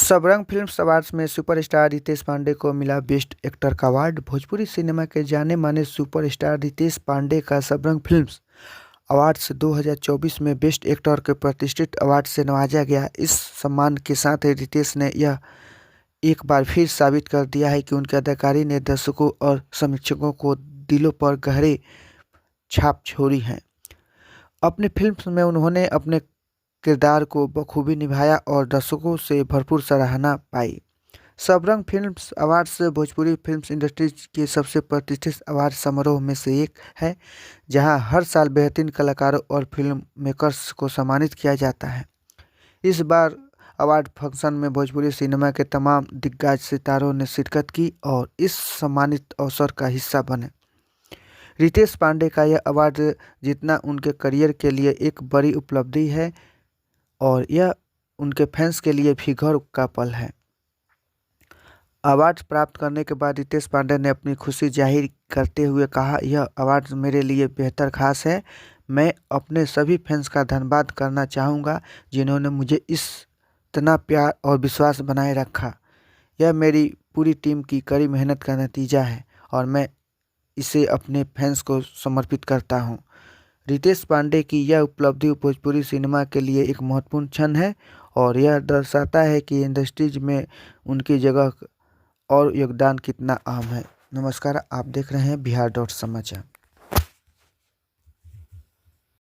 Sabrang films awards में superstar Ritesh Pandey को मिला बेस्ट एक्टर का अवार्ड। भोजपुरी सिनेमा के जाने माने सुपरस्टार रितेश पांडे का सबरंग फिल्म्स अवार्ड्स 2024 में बेस्ट एक्टर के प्रतिष्ठित अवार्ड से नवाजा गया। इस सम्मान के साथ ही रितेश ने यह एक बार फिर साबित कर दिया है कि उनकी अदाकारी ने दर्शकों और समीक्षकों को दिलों पर गहरे छाप छोड़ी है। अपनी फिल्म में उन्होंने अपने किरदार को बखूबी निभाया और दर्शकों से भरपूर सराहना पाई। Sabrang films awards Bhojpuri film industry के सबसे प्रतिष्ठित अवार्ड समारोह में से एक है, जहां हर साल बेहतरीन कलाकारों और फिल्म मेकर्स को सम्मानित किया जाता है। इस बार अवार्ड फंक्शन में भोजपुरी सिनेमा के तमाम दिग्गज सितारों ने शिरकत की और इस सम्मानित अवसर का हिस्सा बने। रितेश पांडे का यह अवार्ड जीतना उनके करियर के लिए एक बड़ी उपलब्धि है और यह उनके फैंस के लिए भी गर्व का पल है। अवार्ड प्राप्त करने के बाद रितेश पांडे ने अपनी खुशी जाहिर करते हुए कहा, यह अवार्ड मेरे लिए बेहद खास है। मैं अपने सभी फैंस का धन्यवाद करना चाहूँगा जिन्होंने मुझे इतना प्यार और विश्वास बनाए रखा। यह मेरी पूरी टीम की कड़ी मेहनत का नतीजा है और मैं इसे अपने फैंस को समर्पित करता हूँ। रितेश पांडे की यह उपलब्धि भोजपुरी सिनेमा के लिए एक महत्वपूर्ण क्षण है और यह दर्शाता है कि इंडस्ट्रीज में उनकी जगह और योगदान कितना अहम है। नमस्कार, आप देख रहे हैं बिहार डॉट समाचार।